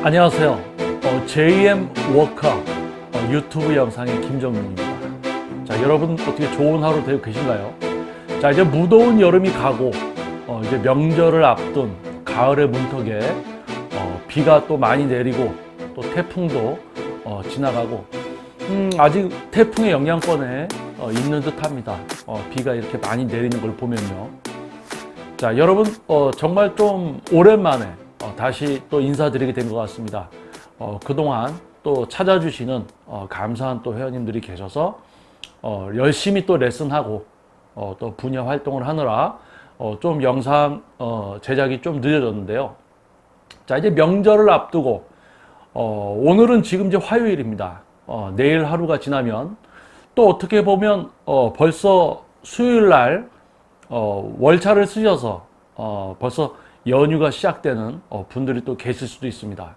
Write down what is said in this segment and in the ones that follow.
안녕하세요. JM 워커 유튜브 영상의 김정민입니다. 자, 여러분 어떻게 좋은 하루 되고 계신가요? 자, 이제 무더운 여름이 가고 이제 명절을 앞둔 가을의 문턱에 비가 또 많이 내리고 또 태풍도 지나가고 아직 태풍의 영향권에 있는 듯합니다. 비가 이렇게 많이 내리는 걸 보면요. 자, 여러분 정말 좀 오랜만에 다시 또 인사드리게 된 것 같습니다. 그동안 또 찾아주시는 감사한 또 회원님들이 계셔서 열심히 또 레슨하고 또 분야 활동을 하느라 좀 영상 제작이 좀 늦어졌는데요. 자, 이제 명절을 앞두고 오늘은 지금 이제 화요일입니다. 내일 하루가 지나면 또 어떻게 보면 벌써 수요일 날 월차를 쓰셔서 벌써 연휴가 시작되는 분들이 또 계실 수도 있습니다.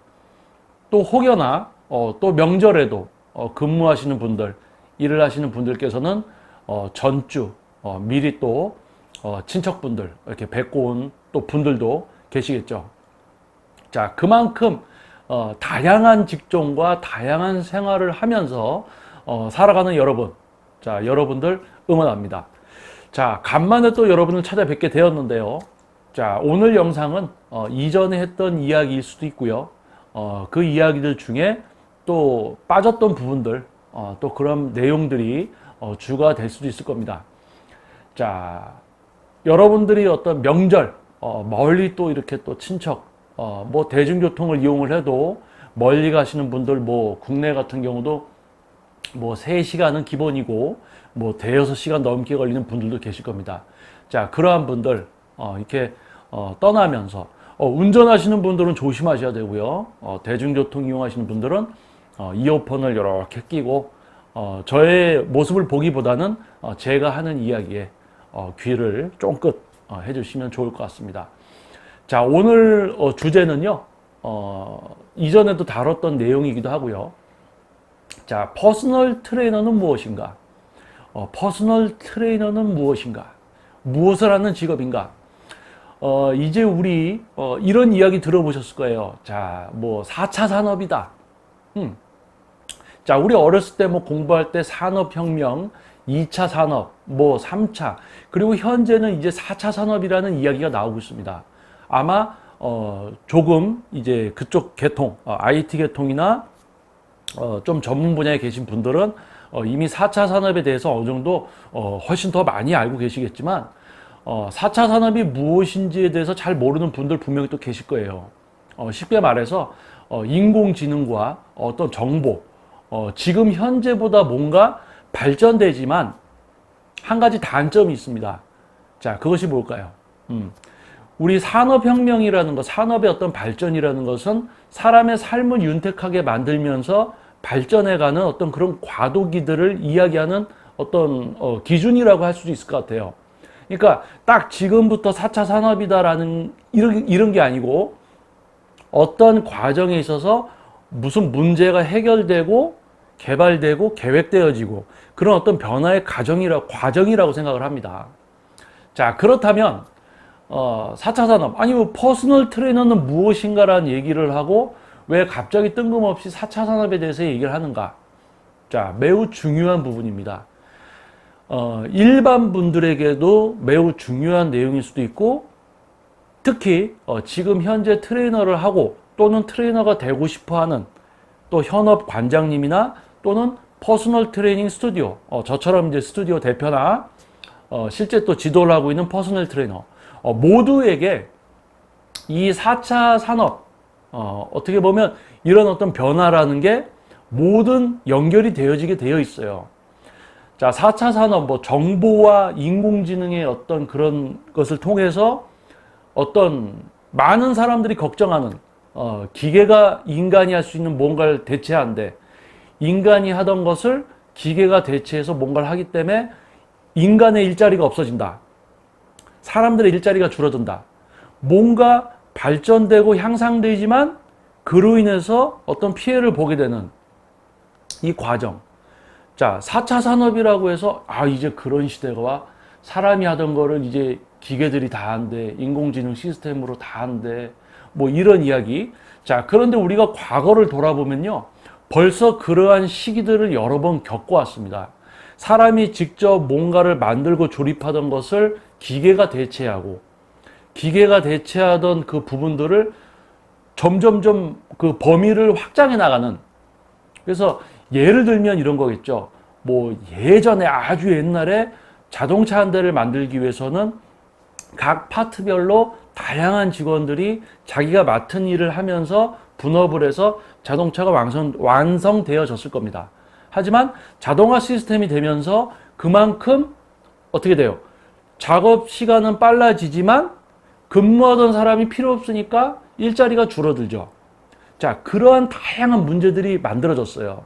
또 혹여나 또 명절에도 근무하시는 분들, 일을 하시는 분들께서는 전주 미리 또 친척분들 이렇게 뵙고 온 또 분들도 계시겠죠. 자, 그만큼 다양한 직종과 다양한 생활을 하면서 살아가는 여러분, 자, 여러분들 응원합니다. 자, 간만에 또 여러분을 찾아뵙게 되었는데요. 자, 오늘 영상은 이전에 했던 이야기일 수도 있고요. 그 이야기들 중에 또 빠졌던 부분들, 또 그런 내용들이 주가 될 수도 있을 겁니다. 자, 여러분들이 어떤 명절, 멀리 또 이렇게 또 친척, 뭐 대중교통을 이용을 해도 멀리 가시는 분들, 뭐 국내 같은 경우도 뭐 3시간은 기본이고 뭐 대여섯 시간 넘게 걸리는 분들도 계실 겁니다. 자, 그러한 분들 이렇게 떠나면서 운전하시는 분들은 조심하셔야 되고요. 대중교통 이용하시는 분들은 이어폰을 이렇게 끼고 저의 모습을 보기보다는 제가 하는 이야기에 귀를 쫑긋 해주시면 좋을 것 같습니다. 자, 오늘 주제는요. 이전에도 다뤘던 내용이기도 하고요. 자, 퍼스널 트레이너는 무엇인가? 퍼스널 트레이너는 무엇인가? 무엇을 하는 직업인가? 이제 우리 이런 이야기 들어보셨을 거예요. 자, 뭐 4차 산업이다. 자, 우리 어렸을 때 뭐 공부할 때 산업혁명, 2차 산업, 뭐 3차, 그리고 현재는 이제 4차 산업이라는 이야기가 나오고 있습니다. 아마 조금 이제 그쪽 계통, IT 계통이나 좀 전문 분야에 계신 분들은 이미 4차 산업에 대해서 어느 정도 훨씬 더 많이 알고 계시겠지만 4차 산업이 무엇인지에 대해서 잘 모르는 분들 분명히 또 계실 거예요. 쉽게 말해서 인공지능과 어떤 정보, 지금 현재보다 뭔가 발전되지만 한 가지 단점이 있습니다. 자, 그것이 뭘까요? 우리 산업혁명이라는 것, 산업의 어떤 발전이라는 것은 사람의 삶을 윤택하게 만들면서 발전해가는 어떤 그런 과도기들을 이야기하는 어떤 기준이라고 할 수도 있을 것 같아요. 그러니까 딱 지금부터 4차 산업이다라는 이런 게 아니고 어떤 과정에 있어서 무슨 문제가 해결되고 개발되고 계획되어지고 그런 어떤 변화의 과정이라고 생각을 합니다. 자, 그렇다면 4차 산업, 아니면 퍼스널 트레이너는 무엇인가라는 얘기를 하고 왜 갑자기 뜬금없이 4차 산업에 대해서 얘기를 하는가? 자, 매우 중요한 부분입니다. 일반 분들에게도 매우 중요한 내용일 수도 있고 특히 지금 현재 트레이너를 하고 또는 트레이너가 되고 싶어하는 또 현업 관장님이나 또는 퍼스널 트레이닝 스튜디오, 저처럼 이제 스튜디오 대표나 실제 또 지도를 하고 있는 퍼스널 트레이너 모두에게 이 4차 산업 어떻게 보면 이런 어떤 변화라는 게 모든 연결이 되어지게 되어 있어요. 자, 4차 산업, 뭐 정보와 인공지능의 어떤 그런 것을 통해서 어떤 많은 사람들이 걱정하는 기계가 인간이 할 수 있는 뭔가를 대체한데 인간이 하던 것을 기계가 대체해서 뭔가를 하기 때문에 인간의 일자리가 없어진다. 사람들의 일자리가 줄어든다. 뭔가 발전되고 향상되지만 그로 인해서 어떤 피해를 보게 되는 이 과정. 자, 4차 산업이라고 해서 이제 그런 시대가 와 사람이 하던 거를 이제 기계들이 다 한대, 인공지능 시스템으로 다 한대, 뭐 이런 이야기. 자, 그런데 우리가 과거를 돌아보면요. 벌써 그러한 시기들을 여러 번 겪어왔습니다. 사람이 직접 뭔가를 만들고 조립하던 것을 기계가 대체하고, 기계가 대체하던 그 부분들을 점점점 그 범위를 확장해 나가는. 그래서 예를 들면 이런 거겠죠. 뭐 예전에 아주 옛날에 자동차 한 대를 만들기 위해서는 각 파트별로 다양한 직원들이 자기가 맡은 일을 하면서 분업을 해서 자동차가 완성되어졌을 겁니다. 하지만 자동화 시스템이 되면서 그만큼 어떻게 돼요? 작업 시간은 빨라지지만 근무하던 사람이 필요 없으니까 일자리가 줄어들죠. 자, 그러한 다양한 문제들이 만들어졌어요.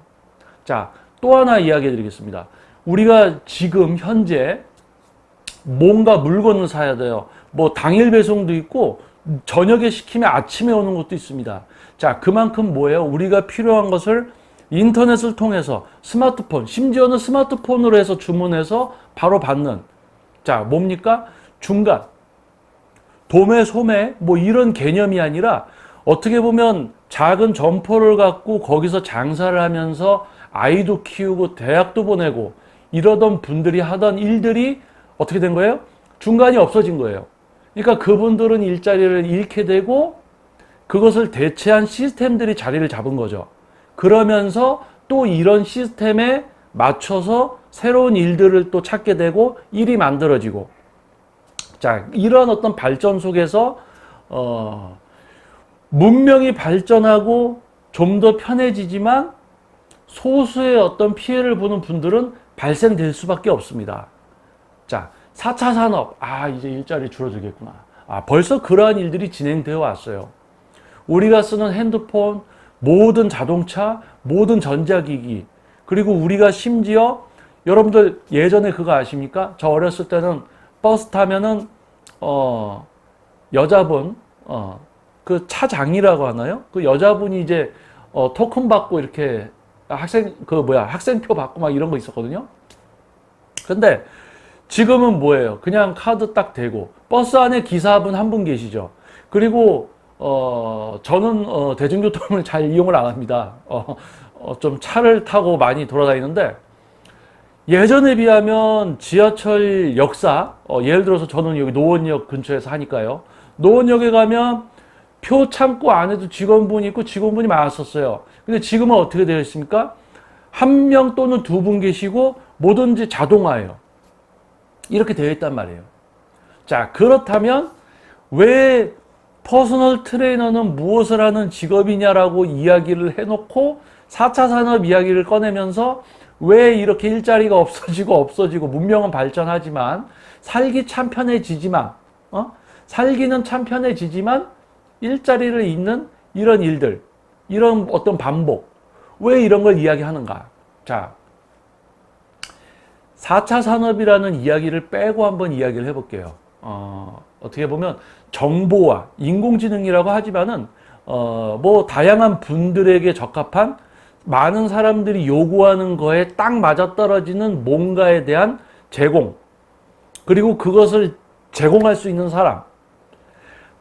자, 또 하나 이야기 드리겠습니다. 우리가 지금 현재 뭔가 물건을 사야 돼요. 뭐 당일 배송도 있고 저녁에 시키면 아침에 오는 것도 있습니다. 자, 그만큼 뭐예요? 우리가 필요한 것을 인터넷을 통해서 스마트폰, 심지어는 스마트폰으로 해서 주문해서 바로 받는. 자, 뭡니까? 중간. 도매, 소매, 뭐 이런 개념이 아니라 어떻게 보면 작은 점포를 갖고 거기서 장사를 하면서 아이도 키우고 대학도 보내고 이러던 분들이 하던 일들이 어떻게 된 거예요? 중간이 없어진 거예요. 그러니까 그분들은 일자리를 잃게 되고 그것을 대체한 시스템들이 자리를 잡은 거죠. 그러면서 또 이런 시스템에 맞춰서 새로운 일들을 또 찾게 되고 일이 만들어지고. 자, 이런 어떤 발전 속에서 문명이 발전하고 좀 더 편해지지만 소수의 어떤 피해를 보는 분들은 발생될 수밖에 없습니다. 자, 4차 산업. 아, 이제 일자리 줄어들겠구나. 아, 벌써 그러한 일들이 진행되어 왔어요. 우리가 쓰는 핸드폰, 모든 자동차, 모든 전자기기, 그리고 우리가 심지어 여러분들 예전에 그거 아십니까? 저 어렸을 때는 버스 타면은 여자분 그 차장이라고 하나요? 그 여자분이 이제 토큰 받고 이렇게 학생표 받고 막 이런 거 있었거든요. 근데 지금은 뭐예요? 그냥 카드 딱 대고 버스 안에 기사분 한 분 계시죠. 그리고 저는 대중교통을 잘 이용을 안 합니다. 좀 차를 타고 많이 돌아다니는데 예전에 비하면 지하철 역사, 예를 들어서 저는 여기 노원역 근처에서 하니까요. 노원역에 가면 표 창고 안에도 직원분이 있고 직원분이 많았었어요. 근데 지금은 어떻게 되어 있습니까? 한 명 또는 두 분 계시고 뭐든지 자동화예요. 이렇게 되어 있단 말이에요. 자, 그렇다면 왜 퍼스널 트레이너는 무엇을 하는 직업이냐라고 이야기를 해놓고 4차 산업 이야기를 꺼내면서 왜 이렇게 일자리가 없어지고 문명은 발전하지만 살기 참 편해지지만 살기는 참 편해지지만 일자리를 잃는 이런 일들, 이런 어떤 반복, 왜 이런 걸 이야기하는가? 자, 4차 산업이라는 이야기를 빼고 한번 이야기를 해볼게요. 어떻게 보면 정보와 인공지능이라고 하지만은 뭐 다양한 분들에게 적합한 많은 사람들이 요구하는 거에 딱 맞아떨어지는 뭔가에 대한 제공, 그리고 그것을 제공할 수 있는 사람.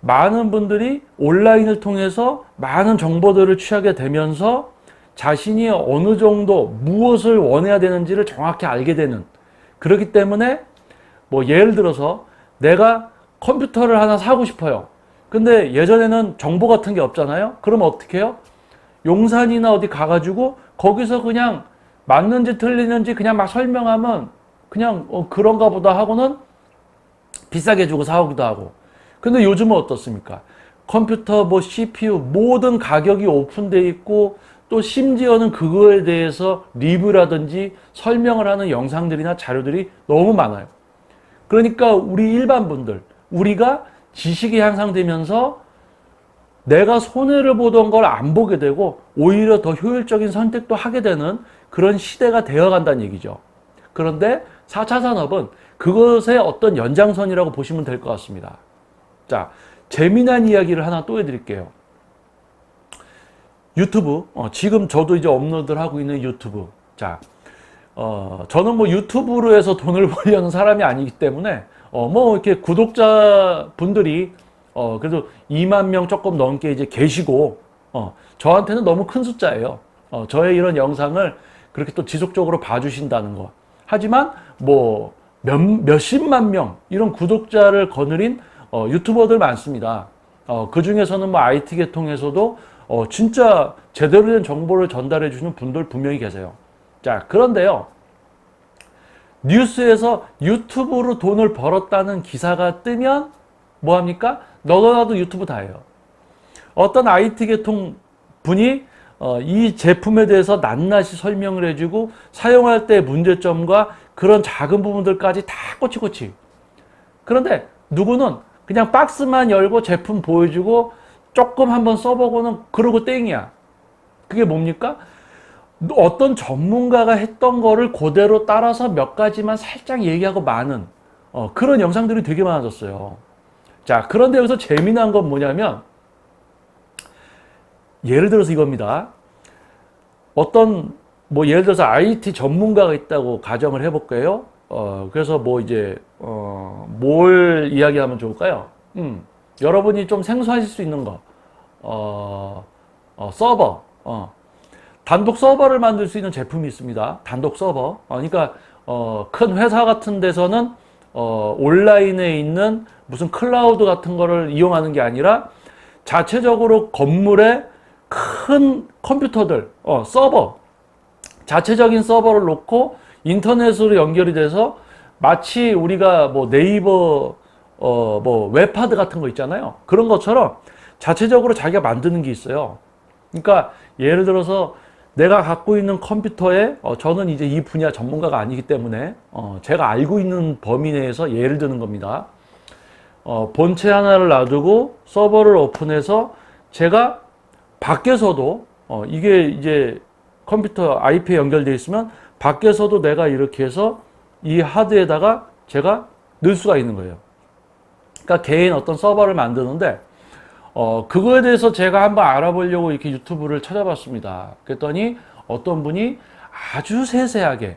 많은 분들이 온라인을 통해서 많은 정보들을 취하게 되면서 자신이 어느 정도 무엇을 원해야 되는지를 정확히 알게 되는, 그렇기 때문에 뭐 예를 들어서 내가 컴퓨터를 하나 사고 싶어요. 근데 예전에는 정보 같은 게 없잖아요. 그럼 어떻게 해요? 용산이나 어디 가가지고 거기서 그냥 맞는지 틀리는지 그냥 막 설명하면 그냥 그런가 보다 하고는 비싸게 주고 사오기도 하고. 근데 요즘은 어떻습니까? 컴퓨터, 뭐 CPU 모든 가격이 오픈되어 있고 또 심지어는 그거에 대해서 리뷰라든지 설명을 하는 영상들이나 자료들이 너무 많아요. 그러니까 우리 일반 분들, 우리가 지식이 향상되면서 내가 손해를 보던 걸 안 보게 되고 오히려 더 효율적인 선택도 하게 되는 그런 시대가 되어 간다는 얘기죠. 그런데 4차 산업은 그것의 어떤 연장선이라고 보시면 될 것 같습니다. 자, 재미난 이야기를 하나 또 해드릴게요. 유튜브, 지금 저도 이제 업로드를 하고 있는 유튜브. 자, 저는 뭐 유튜브로 해서 돈을 벌려는 사람이 아니기 때문에 뭐 이렇게 구독자 분들이 그래도 2만 명 조금 넘게 이제 계시고, 저한테는 너무 큰 숫자예요. 저의 이런 영상을 그렇게 또 지속적으로 봐주신다는 거. 하지만 뭐 몇십만 명 이런 구독자를 거느린 유튜버들 많습니다. 그 중에서는 뭐 IT 계통에서도 진짜 제대로 된 정보를 전달해 주시는 분들 분명히 계세요. 자, 그런데요. 뉴스에서 유튜브로 돈을 벌었다는 기사가 뜨면 뭐합니까? 너도 나도 유튜브 다 해요. 어떤 IT 계통 분이 이 제품에 대해서 낱낱이 설명을 해주고 사용할 때 문제점과 그런 작은 부분들까지 다 꼬치꼬치. 그런데 누구는 그냥 박스만 열고 제품 보여주고 조금 한번 써보고는 그러고 땡이야. 그게 뭡니까? 어떤 전문가가 했던 거를 그대로 따라서 몇 가지만 살짝 얘기하고 마는 그런 영상들이 되게 많아졌어요. 자, 그런데 여기서 재미난 건 뭐냐면 예를 들어서 이겁니다. 어떤 뭐 예를 들어서 IT 전문가가 있다고 가정을 해볼까요? 그래서 뭐 이제 뭘 이야기하면 좋을까요? 여러분이 좀 생소하실 수 있는 거, 서버, 단독 서버를 만들 수 있는 제품이 있습니다. 단독 서버. 그러니까 큰 회사 같은 데서는 온라인에 있는 무슨 클라우드 같은 거를 이용하는 게 아니라 자체적으로 건물에 큰 컴퓨터들, 서버, 자체적인 서버를 놓고 인터넷으로 연결이 돼서 마치 우리가 뭐 네이버 뭐 웹하드 같은 거 있잖아요. 그런 것처럼 자체적으로 자기가 만드는 게 있어요. 그러니까 예를 들어서 내가 갖고 있는 컴퓨터에 저는 이제 이 분야 전문가가 아니기 때문에 제가 알고 있는 범위 내에서 예를 드는 겁니다. 본체 하나를 놔두고 서버를 오픈해서 제가 밖에서도 이게 이제 컴퓨터 IP에 연결되어 있으면 밖에서도 내가 이렇게 해서 이 하드에다가 제가 넣을 수가 있는 거예요. 그러니까 개인 어떤 서버를 만드는데 그거에 대해서 제가 한번 알아보려고 이렇게 유튜브를 찾아봤습니다. 그랬더니 어떤 분이 아주 세세하게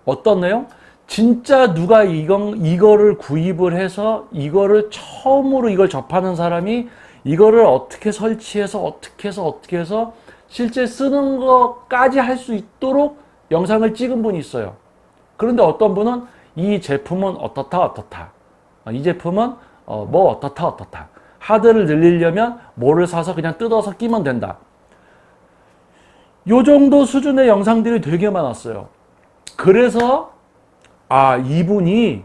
어떤 내용? 진짜 누가 이거를 구입을 해서 이거를 처음으로 이걸 접하는 사람이 이거를 어떻게 설치해서 어떻게 해서 실제 쓰는 것까지 할 수 있도록 영상을 찍은 분이 있어요. 그런데 어떤 분은 이 제품은 어떻다. 이 제품은 뭐 어떻다. 하드를 늘리려면 뭐를 사서 그냥 뜯어서 끼면 된다. 요 정도 수준의 영상들이 되게 많았어요. 그래서 이분이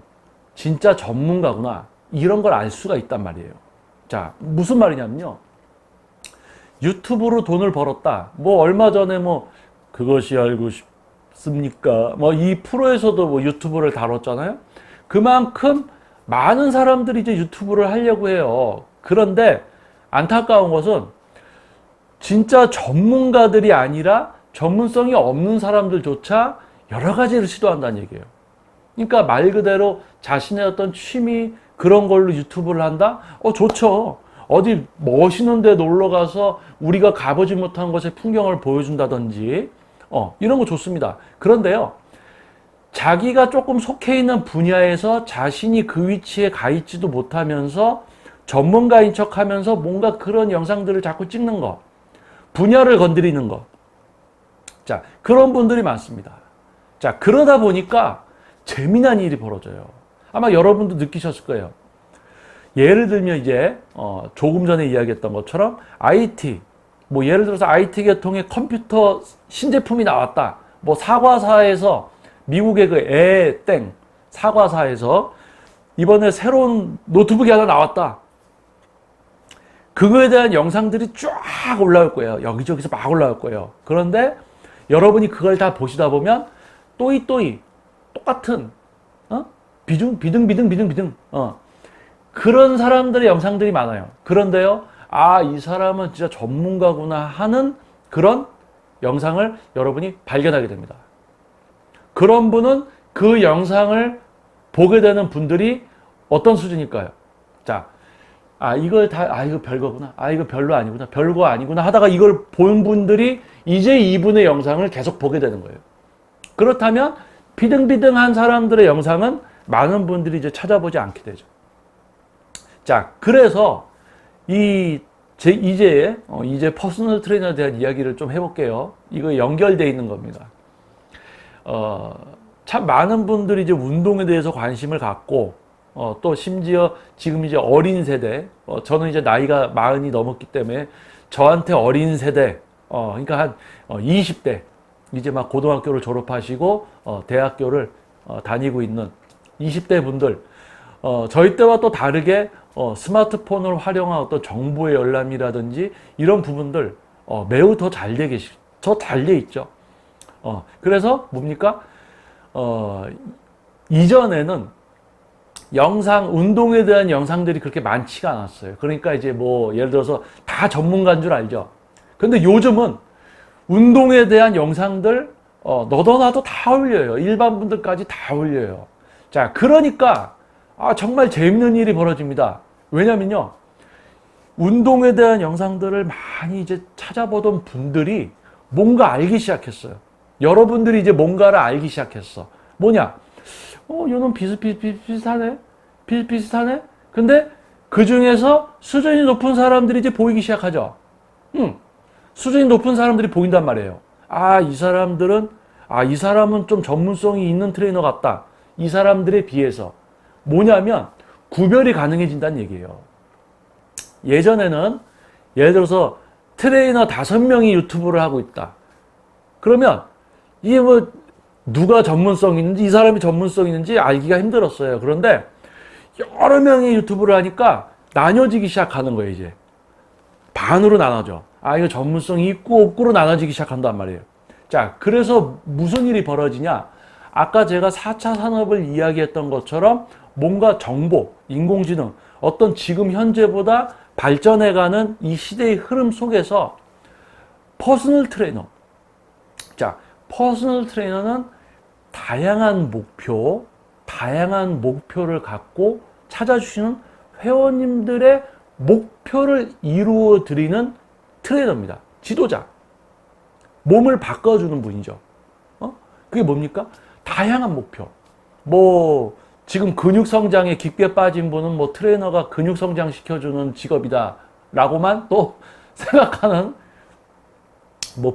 진짜 전문가구나. 이런 걸 알 수가 있단 말이에요. 자, 무슨 말이냐면요. 유튜브로 돈을 벌었다. 뭐 얼마 전에 뭐 그것이 알고 싶습니까? 뭐 이 프로에서도 뭐 유튜브를 다뤘잖아요. 그만큼 많은 사람들이 이제 유튜브를 하려고 해요. 그런데 안타까운 것은 진짜 전문가들이 아니라 전문성이 없는 사람들조차 여러 가지를 시도한다는 얘기예요. 그러니까 말 그대로 자신의 어떤 취미 그런 걸로 유튜브를 한다? 좋죠. 어디 멋있는 데 놀러 가서 우리가 가보지 못한 곳의 풍경을 보여준다든지 이런 거 좋습니다. 그런데요. 자기가 조금 속해 있는 분야에서 자신이 그 위치에 가 있지도 못하면서 전문가인 척 하면서 뭔가 그런 영상들을 자꾸 찍는 거. 분야를 건드리는 거. 자, 그런 분들이 많습니다. 자, 그러다 보니까 재미난 일이 벌어져요. 아마 여러분도 느끼셨을 거예요. 예를 들면 이제 조금 전에 이야기했던 것처럼 IT, 뭐 예를 들어서 IT 계통의 컴퓨터 신제품이 나왔다. 뭐 사과사에서 미국의 그 사과사에서 이번에 새로운 노트북이 하나 나왔다. 그거에 대한 영상들이 쫙 올라올 거예요. 여기저기서 막 올라올 거예요. 그런데 여러분이 그걸 다 보시다 보면 또이 똑같은 비등 그런 사람들의 영상들이 많아요. 그런데요, 이 사람은 진짜 전문가구나 하는 그런 영상을 여러분이 발견하게 됩니다. 그런 분은 그 영상을 보게 되는 분들이 어떤 수준일까요? 자, 이걸 이거 별거구나. 이거 별로 아니구나. 별거 아니구나 하다가 이걸 본 분들이 이제 이분의 영상을 계속 보게 되는 거예요. 그렇다면 비등비등한 사람들의 영상은 많은 분들이 이제 찾아보지 않게 되죠. 자, 그래서 이제 퍼스널 트레이너에 대한 이야기를 좀 해볼게요. 이거 연결되어 있는 겁니다. 참 많은 분들이 이제 운동에 대해서 관심을 갖고, 또 심지어 지금 이제 어린 세대, 저는 이제 나이가 40이 넘었기 때문에 저한테 어린 세대, 그러니까 한 20대, 이제 막 고등학교를 졸업하시고, 대학교를 다니고 있는 20대 분들, 저희 때와 또 다르게 스마트폰을 활용한 어떤 정보의 열람이라든지 이런 부분들 매우 더 잘 돼 있죠. 그래서 뭡니까? 이전에는 운동에 대한 영상들이 그렇게 많지가 않았어요. 그러니까 이제 뭐 예를 들어서 다 전문가인 줄 알죠. 근데 요즘은 운동에 대한 영상들 너도 나도 다 올려요. 일반 분들까지 다 올려요. 자, 그러니까 정말 재밌는 일이 벌어집니다. 왜냐면요, 운동에 대한 영상들을 많이 이제 찾아보던 분들이 뭔가 알기 시작했어요. 여러분들이 이제 뭔가를 알기 시작했어. 뭐냐? 얘는 비슷비슷하네? 비슷비슷하네? 근데 그 중에서 수준이 높은 사람들이 이제 보이기 시작하죠. 수준이 높은 사람들이 보인단 말이에요. 이 사람은 좀 전문성이 있는 트레이너 같다. 이 사람들에 비해서. 뭐냐면, 구별이 가능해진다는 얘기예요. 예전에는, 예를 들어서 트레이너 5명이 유튜브를 하고 있다. 그러면, 이게 뭐, 누가 전문성이 있는지, 이 사람이 전문성이 있는지 알기가 힘들었어요. 그런데, 여러 명이 유튜브를 하니까 나뉘어지기 시작하는 거예요, 이제. 반으로 나눠져. 이거 전문성이 있고 없고로 나눠지기 시작한단 말이에요. 자, 그래서 무슨 일이 벌어지냐? 아까 제가 4차 산업을 이야기했던 것처럼 뭔가 정보, 인공지능, 어떤 지금 현재보다 발전해가는 이 시대의 흐름 속에서 퍼스널 트레이너. 자, 퍼스널 트레이너는 다양한 목표를 갖고 찾아주시는 회원님들의 목표를 이루어 드리는 트레이너입니다. 지도자. 몸을 바꿔주는 분이죠. 그게 뭡니까? 다양한 목표. 지금 근육 성장에 깊게 빠진 분은 트레이너가 근육 성장 시켜주는 직업이다. 라고만 또 생각하는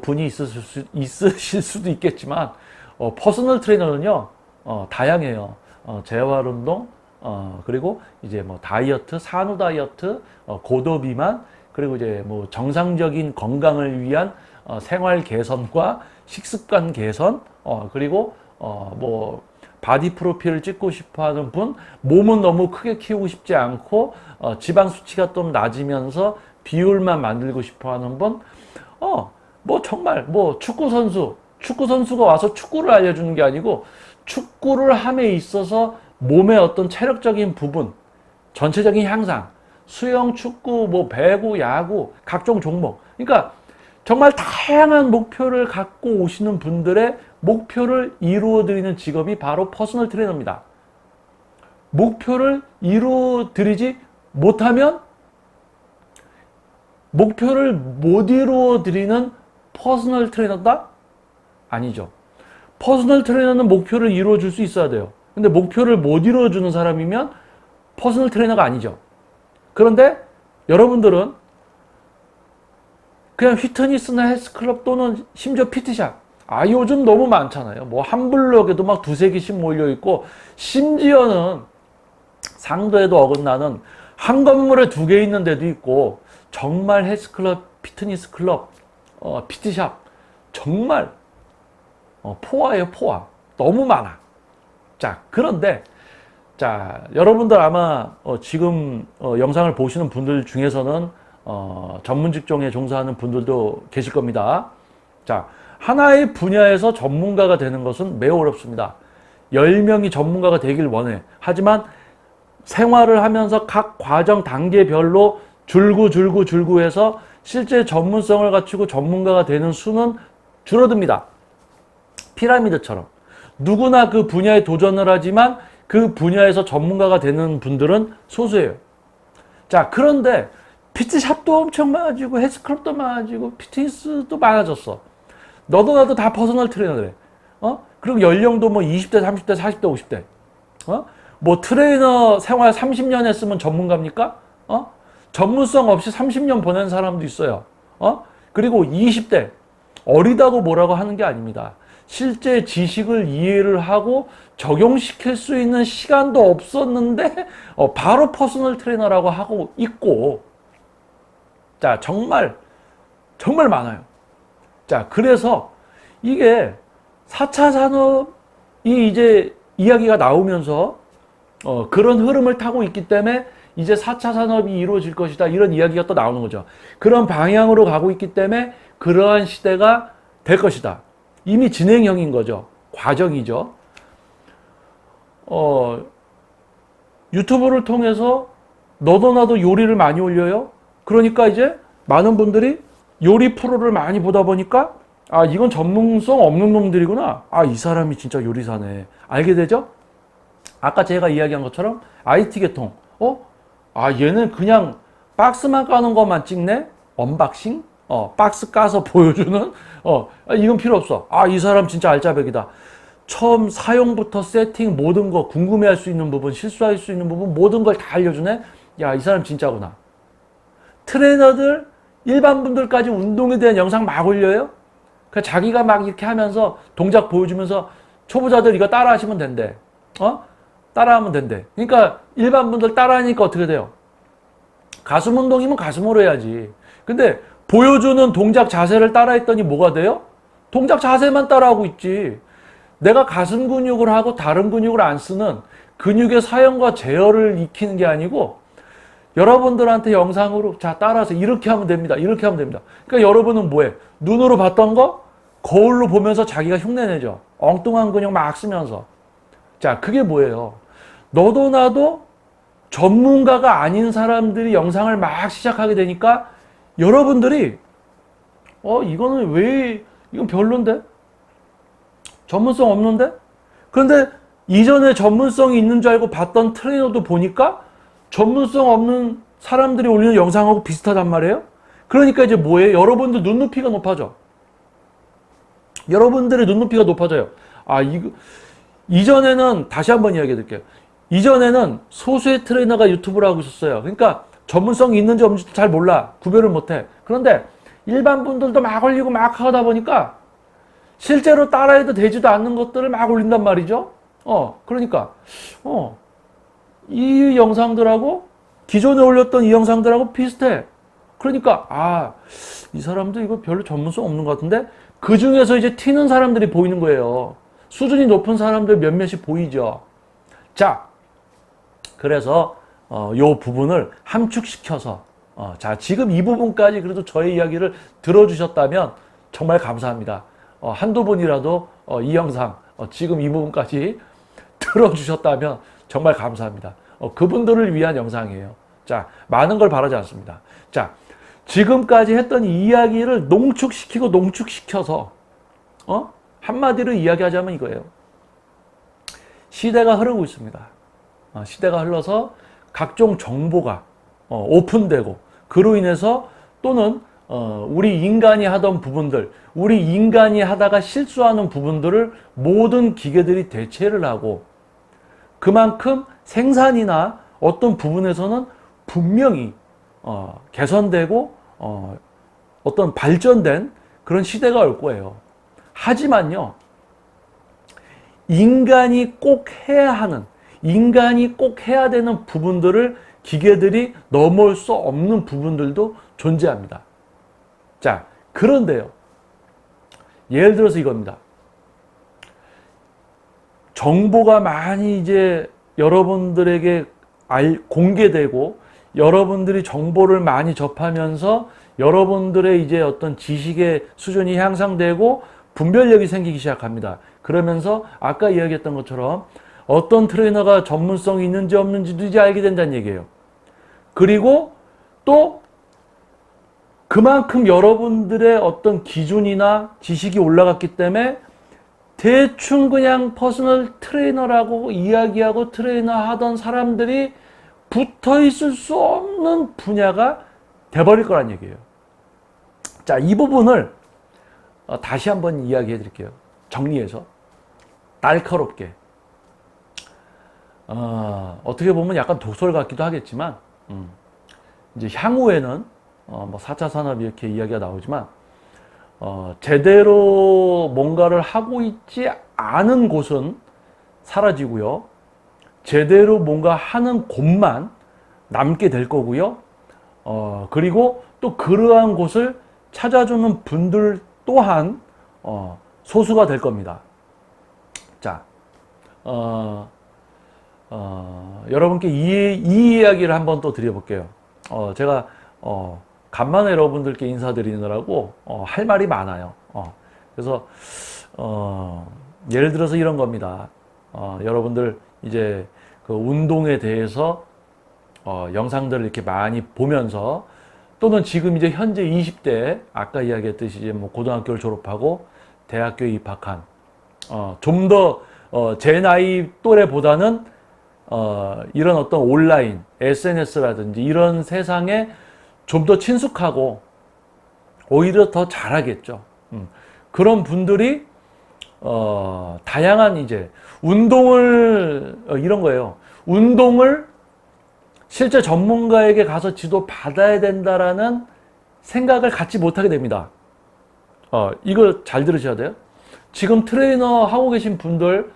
분이 있으실 수도 있겠지만, 퍼스널 트레이너는요, 다양해요. 재활 운동, 그리고 이제 다이어트, 산후 다이어트, 고도 비만, 그리고 이제 정상적인 건강을 위한 생활 개선과 식습관 개선, 그리고 바디 프로필을 찍고 싶어 하는 분, 몸은 너무 크게 키우고 싶지 않고 지방 수치가 좀 낮으면서 비율만 만들고 싶어 하는 분, 정말 축구 선수가 와서 축구를 알려주는 게 아니고 축구를 함에 있어서 몸의 어떤 체력적인 부분, 전체적인 향상, 수영, 축구, 배구, 야구, 각종 종목. 그러니까 정말 다양한 목표를 갖고 오시는 분들의 목표를 이루어드리는 직업이 바로 퍼스널 트레이너입니다. 목표를 이루어드리지 못하면 목표를 못 이루어드리는 퍼스널 트레이너다? 아니죠. 퍼스널 트레이너는 목표를 이루어줄 수 있어야 돼요. 근데 목표를 못 이루어주는 사람이면 퍼스널 트레이너가 아니죠. 그런데 여러분들은 그냥 휘트니스나 헬스클럽 또는 심지어 PT샵, 요즘 너무 많잖아요. 한 블록에도 막 2-3개씩 몰려있고, 심지어는 상도에도 어긋나는 한 건물에 2개 있는 데도 있고, 정말 헬스클럽, 피트니스 클럽, PT샵, 정말 포화예요, 포화. 너무 많아. 자, 그런데 여러분들 아마 지금 영상을 보시는 분들 중에서는 전문 직종에 종사하는 분들도 계실 겁니다. 자, 하나의 분야에서 전문가가 되는 것은 매우 어렵습니다. 10명이 전문가가 되길 원해. 하지만 생활을 하면서 각 과정 단계별로 줄구 해서 실제 전문성을 갖추고 전문가가 되는 수는 줄어듭니다. 피라미드처럼. 누구나 그 분야에 도전을 하지만 그 분야에서 전문가가 되는 분들은 소수예요. 자, 그런데 피트샵도 엄청 많아지고 헬스클럽도 많아지고 피트니스도 많아졌어. 너도 나도 다 퍼스널 트레이너래. 그리고 연령도 20대, 30대, 40대, 50대. 트레이너 생활 30년 했으면 전문가입니까? 전문성 없이 30년 보낸 사람도 있어요. 그리고 20대 어리다고 뭐라고 하는 게 아닙니다. 실제 지식을 이해를 하고 적용시킬 수 있는 시간도 없었는데 바로 퍼스널 트레이너라고 하고 있고, 자, 정말 많아요. 자, 그래서 이게 4차 산업이 이제 이야기가 나오면서 그런 흐름을 타고 있기 때문에 이제 4차 산업이 이루어질 것이다, 이런 이야기가 또 나오는 거죠. 그런 방향으로 가고 있기 때문에 그러한 시대가 될 것이다. 이미 진행형인 거죠. 과정이죠. 유튜브를 통해서 너도 나도 요리를 많이 올려요. 그러니까 이제 많은 분들이 요리 프로를 많이 보다 보니까 아, 이건 전문성 없는 놈들이구나. 아, 이 사람이 진짜 요리사네. 알게 되죠? 아까 제가 이야기한 것처럼 IT 계통. 아, 얘는 그냥 박스만 까는 것만 찍네? 언박싱? 박스 까서 보여주는? 이건 필요 없어. 아, 이 사람 진짜 알짜배기다. 처음 사용부터 세팅, 모든 거, 궁금해할 수 있는 부분, 실수할 수 있는 부분, 모든 걸 다 알려주네? 야, 이 사람 진짜구나. 트레이너들, 일반 분들까지 운동에 대한 영상 막 올려요? 그러니까 자기가 막 이렇게 하면서 동작 보여주면서 초보자들 이거 따라 하시면 된대. 따라하면 된대. 그러니까 일반 분들 따라하니까 어떻게 돼요? 가슴 운동이면 가슴으로 해야지. 근데 보여주는 동작 자세를 따라했더니 뭐가 돼요? 동작 자세만 따라하고 있지. 내가 가슴 근육을 하고 다른 근육을 안 쓰는 근육의 사용과 제어를 익히는 게 아니고 여러분들한테 영상으로 자 따라서 이렇게 하면 됩니다. 이렇게 하면 됩니다. 그러니까 여러분은 뭐해? 눈으로 봤던 거 거울로 보면서 자기가 흉내내죠. 엉뚱한 근육 막 쓰면서. 자, 그게 뭐예요? 너도 나도 전문가가 아닌 사람들이 영상을 막 시작하게 되니까 여러분들이 이건 별론데? 전문성 없는데? 그런데 이전에 전문성이 있는 줄 알고 봤던 트레이너도 보니까 전문성 없는 사람들이 올리는 영상하고 비슷하단 말이에요. 그러니까 이제 뭐예요? 여러분들 눈높이가 높아져. 여러분들의 눈높이가 높아져요. 이전에는 다시 한번 이야기해 드릴게요. 이전에는 소수의 트레이너가 유튜브를 하고 있었어요. 그러니까 전문성이 있는지 없는지 잘 몰라. 구별을 못해. 그런데 일반 분들도 막 올리고 막 하다 보니까 실제로 따라해도 되지도 않는 것들을 막 올린단 말이죠. 그러니까 이 영상들하고 기존에 올렸던 이 영상들하고 비슷해. 그러니까 이 사람도 이거 별로 전문성 없는 것 같은데 그 중에서 이제 튀는 사람들이 보이는 거예요. 수준이 높은 사람들 몇몇이 보이죠. 자, 그래서 요 부분을 함축시켜서 자, 지금 이 부분까지 그래도 저의 이야기를 들어주셨다면 정말 감사합니다. 한두 분이라도 이 영상 지금 이 부분까지 들어주셨다면 정말 감사합니다. 그분들을 위한 영상이에요. 자, 많은 걸 바라지 않습니다. 자, 지금까지 했던 이야기를 농축시켜서 한마디로 이야기하자면 이거예요. 시대가 흐르고 있습니다. 시대가 흘러서 각종 정보가 오픈되고 그로 인해서 또는 우리 인간이 하던 부분들, 우리 인간이 하다가 실수하는 부분들을 모든 기계들이 대체를 하고 그만큼 생산이나 어떤 부분에서는 분명히 개선되고 어떤 발전된 그런 시대가 올 거예요. 하지만요, 인간이 꼭 해야 하는, 인간이 꼭 해야 되는 부분들을 기계들이 넘어올 수 없는 부분들도 존재합니다. 자, 그런데요, 예를 들어서 이겁니다. 정보가 많이 이제 여러분들에게 공개되고 여러분들이 정보를 많이 접하면서 여러분들의 이제 어떤 지식의 수준이 향상되고 분별력이 생기기 시작합니다. 그러면서 아까 이야기했던 것처럼 어떤 트레이너가 전문성이 있는지 없는지도 이제 알게 된다는 얘기예요. 그리고 또 그만큼 여러분들의 어떤 기준이나 지식이 올라갔기 때문에 대충 그냥 퍼스널 트레이너라고 이야기하고 트레이너 하던 사람들이 붙어 있을 수 없는 분야가 돼버릴 거란 얘기예요. 자, 이 부분을 다시 한번 이야기해 드릴게요. 정리해서. 날카롭게. 어떻게 보면 약간 독설 같기도 하겠지만, 이제 향후에는 뭐 4차 산업 이렇게 이야기가 나오지만 제대로 뭔가를 하고 있지 않은 곳은 사라지고요. 제대로 뭔가 하는 곳만 남게 될 거고요. 그리고 또 그러한 곳을 찾아주는 분들 또한 소수가 될 겁니다. 자, 여러분께 이 이야기를 한번 또 드려볼게요. 제가 간만에 여러분들께 인사드리느라고 할 말이 많아요. 그래서 예를 들어서 이런 겁니다. 여러분들 이제 그 운동에 대해서 영상들을 이렇게 많이 보면서 또는 지금 이제 현재 20대 아까 이야기했듯이 이제 뭐 고등학교를 졸업하고 대학교에 입학한 좀 더 제 나이 또래보다는 이런 어떤 온라인 SNS라든지 이런 세상에 좀 더 친숙하고 오히려 더 잘하겠죠. 그런 분들이 다양한 이제 운동을 이런 거예요. 운동을 실제 전문가에게 가서 지도 받아야 된다라는 생각을 갖지 못하게 됩니다. 이거 잘 들으셔야 돼요. 지금 트레이너 하고 계신 분들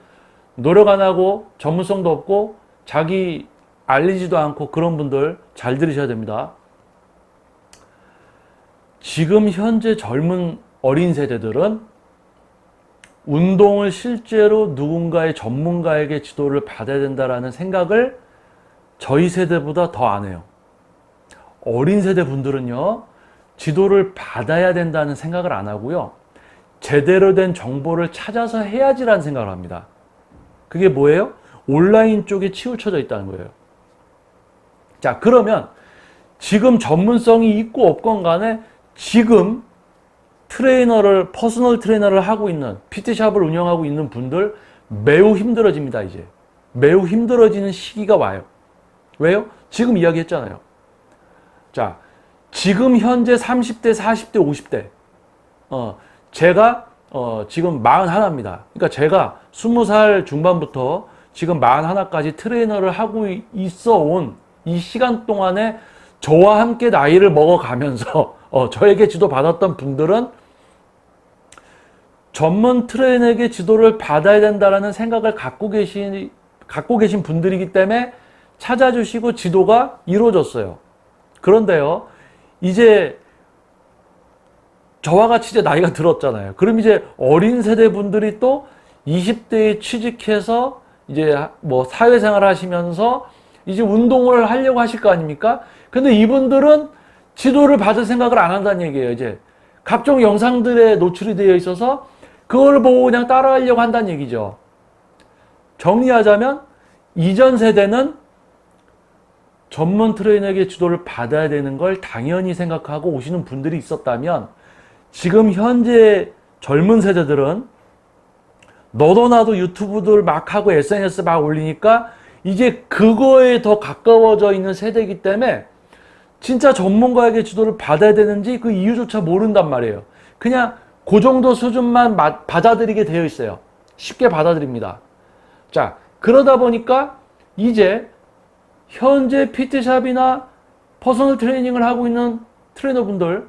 노력 안 하고 전문성도 없고 자기 알리지도 않고 그런 분들 잘 들으셔야 됩니다. 지금 현재 젊은 어린 세대들은 운동을 실제로 누군가의 전문가에게 지도를 받아야 된다라는 생각을 저희 세대보다 더 안 해요. 어린 세대 분들은요, 지도를 받아야 된다는 생각을 안 하고요, 제대로 된 정보를 찾아서 해야지라는 생각을 합니다. 그게 뭐예요? 온라인 쪽에 치우쳐져 있다는 거예요. 자, 그러면 지금 전문성이 있고 없건 간에 지금 퍼스널 트레이너를 하고 있는, PT샵을 운영하고 있는 분들 매우 힘들어집니다, 이제. 매우 힘들어지는 시기가 와요. 왜요? 지금 이야기했잖아요. 자, 지금 현재 30대, 40대, 50대. 제가 지금 41입니다. 그러니까 제가 20살 중반부터 지금 41까지 트레이너를 하고 있어 온 이 시간 동안에 저와 함께 나이를 먹어가면서 저에게 지도 받았던 분들은 전문 트레이너에게 지도를 받아야 된다라는 생각을 갖고 계신 분들이기 때문에 찾아주시고 지도가 이루어졌어요. 그런데요, 이제 저와 같이 이제 나이가 들었잖아요. 그럼 이제 어린 세대 분들이 또 20대에 취직해서 이제 뭐 사회생활 하시면서 이제 운동을 하려고 하실 거 아닙니까? 근데 이분들은 지도를 받을 생각을 안 한다는 얘기예요. 이제 각종 영상들에 노출이 되어 있어서 그걸 보고 그냥 따라하려고 한다는 얘기죠. 정리하자면 이전 세대는 전문 트레이너에게 지도를 받아야 되는 걸 당연히 생각하고 오시는 분들이 있었다면 지금 현재 젊은 세대들은 너도 나도 유튜브들 막 하고 SNS 막 올리니까 이제 그거에 더 가까워져 있는 세대이기 때문에 진짜 전문가에게 지도를 받아야 되는지 그 이유조차 모른단 말이에요. 그냥 그 정도 수준만 받아들이게 되어 있어요. 쉽게 받아들입니다. 자, 그러다 보니까 이제 현재 PT샵이나 퍼스널 트레이닝을 하고 있는 트레이너분들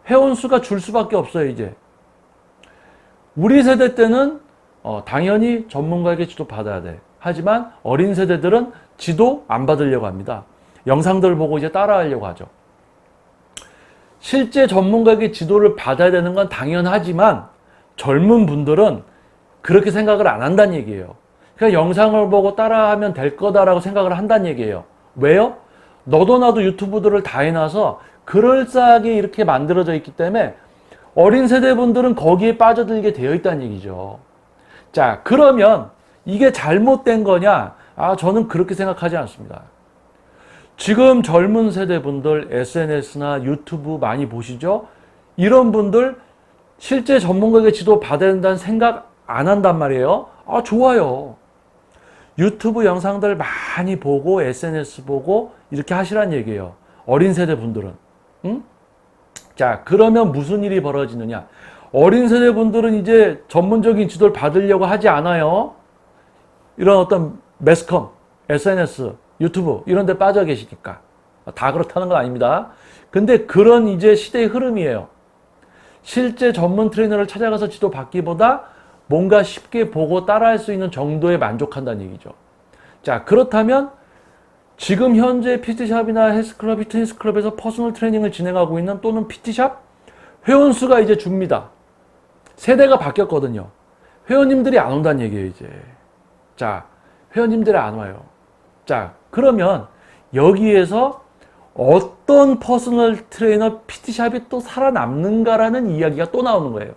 회원수가 줄 수밖에 없어요, 이제. 우리 세대 때는 당연히 전문가에게 지도 받아야 돼. 하지만 어린 세대들은 지도 안 받으려고 합니다. 영상들 보고 이제 따라하려고 하죠. 실제 전문가에게 지도를 받아야 되는 건 당연하지만 젊은 분들은 그렇게 생각을 안 한다는 얘기예요. 그냥 영상을 보고 따라하면 될 거다라고 생각을 한다는 얘기예요. 왜요? 너도 나도 유튜브들을 다 해놔서 그럴싸하게 이렇게 만들어져 있기 때문에 어린 세대분들은 거기에 빠져들게 되어 있다는 얘기죠. 자, 그러면 이게 잘못된 거냐? 저는 그렇게 생각하지 않습니다. 지금 젊은 세대분들 SNS나 유튜브 많이 보시죠? 이런 분들 실제 전문가에게 지도 받아야 된다는 생각 안 한단 말이에요. 좋아요. 유튜브 영상들 많이 보고 SNS 보고 이렇게 하시란 얘기예요. 어린 세대 분들은. 응? 자, 그러면 무슨 일이 벌어지느냐? 어린 세대 분들은 이제 전문적인 지도를 받으려고 하지 않아요. 이런 어떤 매스컴, SNS, 유튜브 이런 데 빠져 계시니까. 다 그렇다는 건 아닙니다. 근데 그런 이제 시대의 흐름이에요. 실제 전문 트레이너를 찾아가서 지도받기보다 뭔가 쉽게 보고 따라할 수 있는 정도에 만족한다는 얘기죠. 자, 그렇다면 지금 현재 PT샵이나 헬스클럽, 피트니스클럽에서 퍼스널 트레이닝을 진행하고 있는 또는 PT샵 회원수가 이제 줍니다. 세대가 바뀌었거든요. 회원님들이 안 온다는 얘기예요, 이제. 자, 회원님들이 안 와요. 자, 그러면 여기에서 어떤 퍼스널 트레이너 PT샵이 또 살아남는가라는 이야기가 또 나오는 거예요.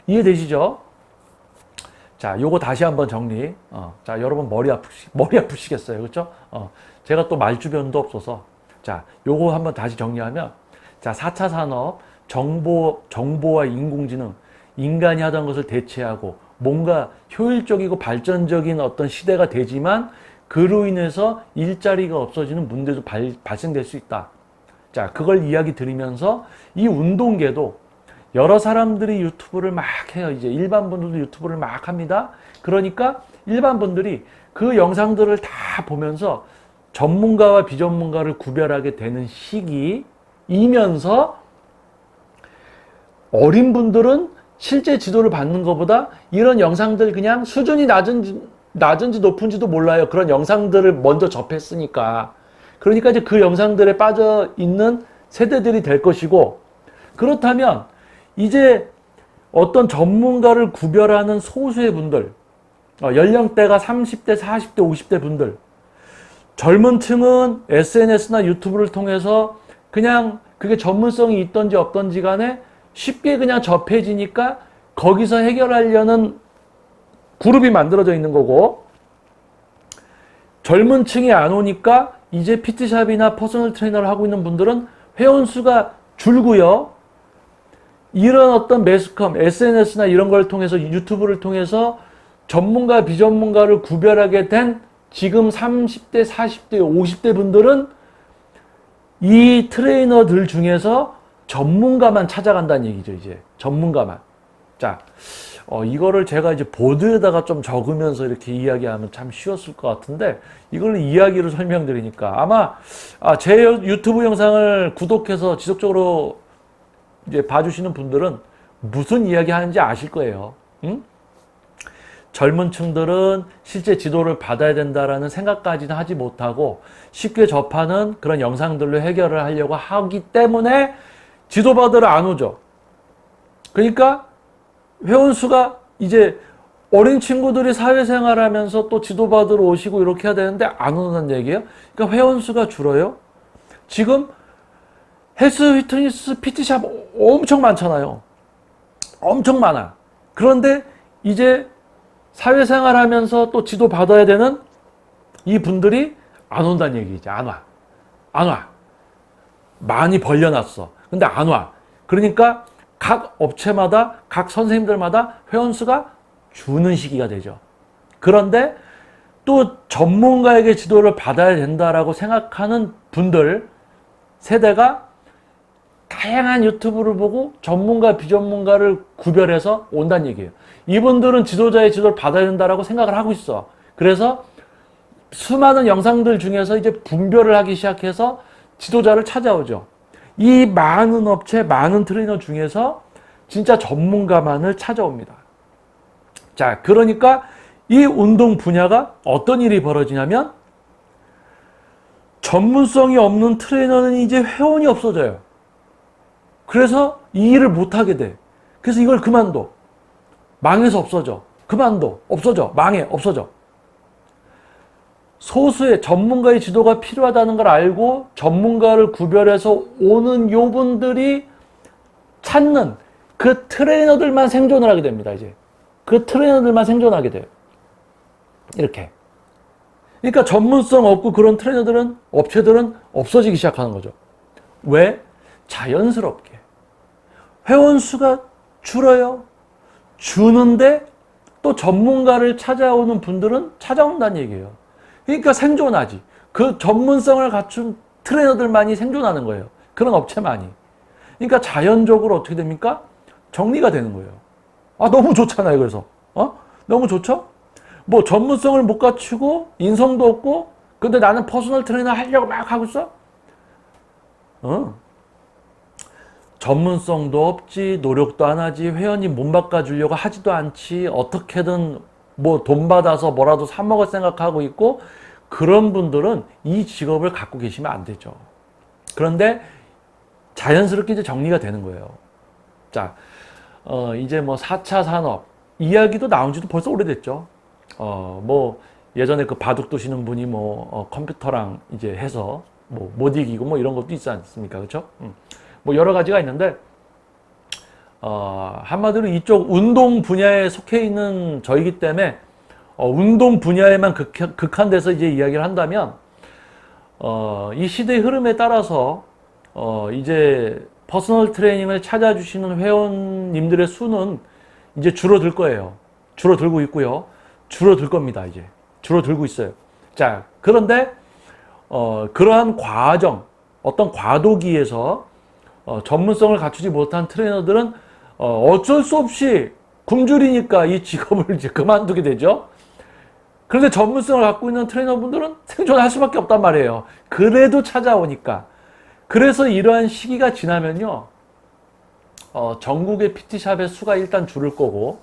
이해되시죠? 자, 요거 다시 한번 정리. 자, 여러분 머리 아프시겠어요. 그렇죠? 제가 또 말주변도 없어서. 자, 요거 한번 다시 정리하면, 자, 4차 산업, 정보와 인공지능, 인간이 하던 것을 대체하고 뭔가 효율적이고 발전적인 어떤 시대가 되지만 그로 인해서 일자리가 없어지는 문제도 발생될 수 있다. 자, 그걸 이야기 드리면서 이 운동계도 여러 사람들이 유튜브를 막 해요. 이제 일반 분들도 유튜브를 막 합니다. 그러니까 일반 분들이 그 영상들을 다 보면서 전문가와 비전문가를 구별하게 되는 시기이면서 어린 분들은 실제 지도를 받는 것보다 이런 영상들 그냥 수준이 낮은지 높은지도 몰라요. 그런 영상들을 먼저 접했으니까. 그러니까 이제 그 영상들에 빠져 있는 세대들이 될 것이고, 그렇다면 이제 어떤 전문가를 구별하는 소수의 분들, 연령대가 30대, 40대, 50대 분들, 젊은 층은 SNS나 유튜브를 통해서 그냥 그게 전문성이 있던지 없던지 간에 쉽게 그냥 접해지니까 거기서 해결하려는 그룹이 만들어져 있는 거고, 젊은 층이 안 오니까 이제 PT샵이나 퍼스널 트레이너를 하고 있는 분들은 회원수가 줄고요. 이런 어떤 매스컴, SNS나 이런 걸 통해서, 유튜브를 통해서 전문가, 비전문가를 구별하게 된 지금 30대, 40대, 50대 분들은 이 트레이너들 중에서 전문가만 찾아간다는 얘기죠, 이제. 전문가만. 자, 이거를 제가 이제 보드에다가 좀 적으면서 이렇게 이야기하면 참 쉬웠을 것 같은데, 이걸 이야기로 설명드리니까 아마, 제 유튜브 영상을 구독해서 지속적으로 이제 봐주시는 분들은 무슨 이야기 하는지 아실 거예요. 응? 젊은 층들은 실제 지도를 받아야 된다라는 생각까지는 하지 못하고 쉽게 접하는 그런 영상들로 해결을 하려고 하기 때문에 지도받으러 안 오죠. 그러니까 회원수가 이제 어린 친구들이 사회생활 하면서 또 지도받으러 오시고 이렇게 해야 되는데 안 오는 얘기예요. 그러니까 회원수가 줄어요. 지금 헬스, 피트니스, PT샵 엄청 많잖아요. 엄청 많아. 그런데 이제 사회생활 하면서 또 지도받아야 되는 이 분들이 안 온다는 얘기지. 안 와. 안 와. 많이 벌려놨어. 근데 안 와. 그러니까 각 업체마다, 각 선생님들마다 회원수가 주는 시기가 되죠. 그런데 또 전문가에게 지도를 받아야 된다라고 생각하는 분들, 세대가 다양한 유튜브를 보고 전문가, 비전문가를 구별해서 온다는 얘기예요. 이분들은 지도자의 지도를 받아야 된다라고 생각을 하고 있어. 그래서 수많은 영상들 중에서 이제 분별을 하기 시작해서 지도자를 찾아오죠. 이 많은 업체, 많은 트레이너 중에서 진짜 전문가만을 찾아옵니다. 자, 그러니까 이 운동 분야가 어떤 일이 벌어지냐면 전문성이 없는 트레이너는 이제 회원이 없어져요. 그래서 이 일을 못하게 돼. 그래서 이걸 그만둬. 망해서 없어져. 그만둬. 없어져. 망해. 없어져. 소수의 전문가의 지도가 필요하다는 걸 알고 전문가를 구별해서 오는 요분들이 찾는 그 트레이너들만 생존을 하게 됩니다. 이제 그 트레이너들만 생존하게 돼요. 이렇게. 그러니까 전문성 없고 그런 트레이너들은, 업체들은 없어지기 시작하는 거죠. 왜? 자연스럽게. 회원수가 줄어요. 주는데 또 전문가를 찾아오는 분들은 찾아온다는 얘기예요. 그러니까 생존하지. 그 전문성을 갖춘 트레이너들만이 생존하는 거예요. 그런 업체만이. 그러니까 자연적으로 어떻게 됩니까? 정리가 되는 거예요. 너무 좋잖아요. 그래서 너무 좋죠? 뭐 전문성을 못 갖추고 인성도 없고 근데 나는 퍼스널 트레이너 하려고 막 하고 있어? 어? 전문성도 없지, 노력도 안 하지, 회원이 몸 바꿔주려고 하지도 않지, 어떻게든 뭐 돈 받아서 뭐라도 사 먹을 생각하고 있고, 그런 분들은 이 직업을 갖고 계시면 안 되죠. 그런데 자연스럽게 이제 정리가 되는 거예요. 자, 이제 뭐 4차 산업 이야기도 나온 지도 벌써 오래됐죠. 뭐 예전에 그 바둑 두시는 분이 뭐 컴퓨터랑 이제 해서 뭐 못 이기고 뭐 이런 것도 있지 않습니까? 그렇죠? 뭐 여러 가지가 있는데 한마디로 이쪽 운동 분야에 속해 있는 저이기 때문에 운동 분야에만 극한돼서 이제 이야기를 한다면 이 시대의 흐름에 따라서 이제 퍼스널 트레이닝을 찾아주시는 회원님들의 수는 이제 줄어들 거예요. 줄어들고 있고요. 줄어들 겁니다. 이제 줄어들고 있어요. 자, 그런데 그러한 과정, 어떤 과도기에서 전문성을 갖추지 못한 트레이너들은 어쩔 수 없이 굶주리니까 이 직업을 이제 그만두게 되죠. 그런데 전문성을 갖고 있는 트레이너분들은 생존할 수밖에 없단 말이에요. 그래도 찾아오니까. 그래서 이러한 시기가 지나면요, 전국의 PT샵의 수가 일단 줄을 거고,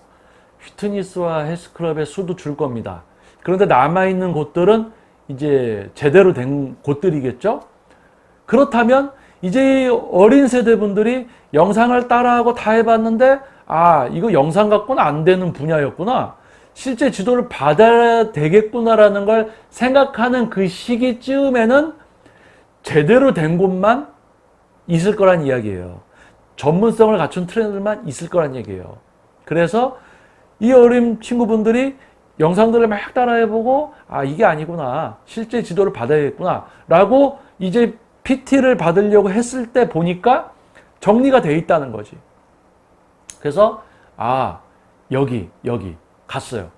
피트니스와 헬스클럽의 수도 줄 겁니다. 그런데 남아있는 곳들은 이제 제대로 된 곳들이겠죠? 그렇다면 이제 어린 세대분들이 영상을 따라하고 다 해봤는데, 이거 영상 갖고는 안 되는 분야였구나. 실제 지도를 받아야 되겠구나라는 걸 생각하는 그 시기쯤에는 제대로 된 곳만 있을 거란 이야기예요. 전문성을 갖춘 트레이너들만 있을 거란 얘기예요. 그래서 이 어린 친구분들이 영상들을 막 따라해보고 이게 아니구나, 실제 지도를 받아야겠구나 라고 이제 PT를 받으려고 했을 때 보니까 정리가 돼 있다는 거지. 그래서 여기 갔어요.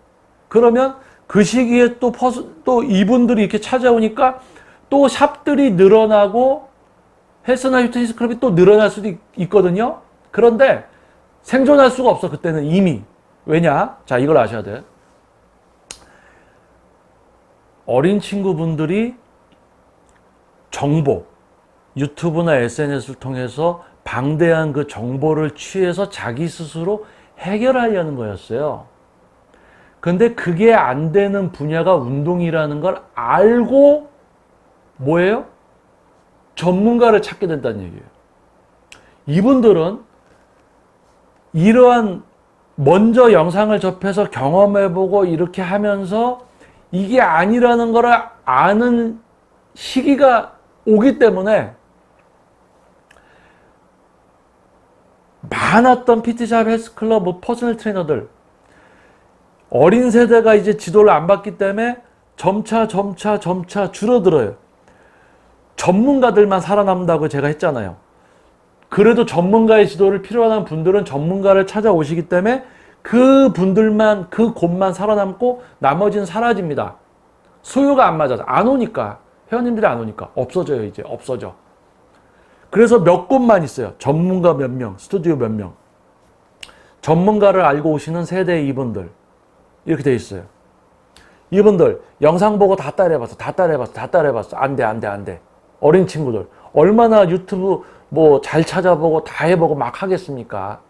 그러면 그 시기에 또 이분들이 이렇게 찾아오니까 또 샵들이 늘어나고 헬스나 피트니스 클럽이 또 늘어날 수도 있거든요. 그런데 생존할 수가 없어, 그때는 이미. 왜냐? 자, 이걸 아셔야 돼. 어린 친구분들이 정보, 유튜브나 SNS를 통해서 방대한 그 정보를 취해서 자기 스스로 해결하려는 거였어요. 근데 그게 안 되는 분야가 운동이라는 걸 알고 뭐예요? 전문가를 찾게 된다는 얘기예요. 이분들은 이러한 먼저 영상을 접해서 경험해보고 이렇게 하면서 이게 아니라는 걸 아는 시기가 오기 때문에 많았던 PT샵, 헬스클럽, 뭐 퍼스널 트레이너들, 어린 세대가 이제 지도를 안 받기 때문에 점차 줄어들어요. 전문가들만 살아남는다고 제가 했잖아요. 그래도 전문가의 지도를 필요한 분들은 전문가를 찾아오시기 때문에 그 분들만, 그 곳만 살아남고 나머지는 사라집니다. 수요가 안 맞아서, 안 오니까, 회원님들이 안 오니까 없어져요. 이제 없어져. 그래서 몇 곳만 있어요. 전문가 몇 명, 스튜디오 몇 명, 전문가를 알고 오시는 세대 이분들, 이렇게 돼 있어요. 이분들 영상 보고 다 따라해봤어. 안 돼. 어린 친구들 얼마나 유튜브 뭐 잘 찾아보고 다 해보고 막 하겠습니까?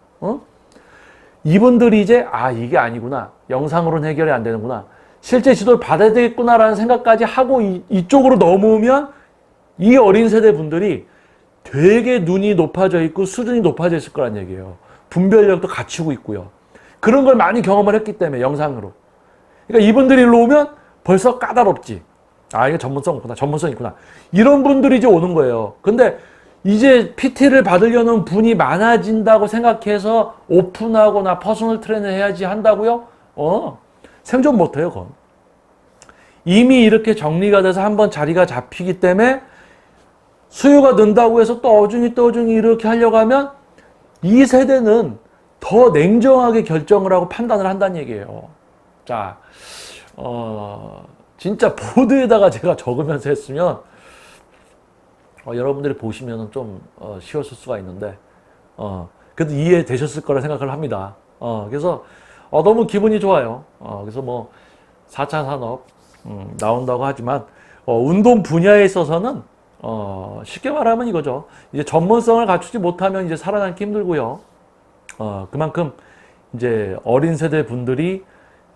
이분들이 이제 이게 아니구나, 영상으로는 해결이 안 되는구나, 실제 지도를 받아야 되겠구나라는 생각까지 하고 이쪽으로 넘어오면 이 어린 세대 분들이 되게 눈이 높아져 있고 수준이 높아져 있을 거란 얘기예요. 분별력도 갖추고 있고요. 그런 걸 많이 경험을 했기 때문에 영상으로. 그러니까 이분들이 일로 오면 벌써 까다롭지. 이게 전문성 있구나. 이런 분들이 이제 오는 거예요. 근데 이제 PT를 받으려는 분이 많아진다고 생각해서 오픈하거나 퍼스널 트레이너 해야지 한다고요? 생존 못해요, 그건. 이미 이렇게 정리가 돼서 한번 자리가 잡히기 때문에 수요가 는다고 해서 또 어중이 이렇게 하려고 하면 이 세대는 더 냉정하게 결정을 하고 판단을 한다는 얘기예요. 자, 진짜 보드에다가 제가 적으면서 했으면 여러분들이 보시면 좀 쉬웠을 수가 있는데 그래도 이해되셨을 거라 생각을 합니다. 그래서 너무 기분이 좋아요. 그래서 뭐 4차 산업 나온다고 하지만 운동 분야에 있어서는 쉽게 말하면 이거죠. 이제 전문성을 갖추지 못하면 이제 살아남기 힘들고요. 그만큼 이제 어린 세대 분들이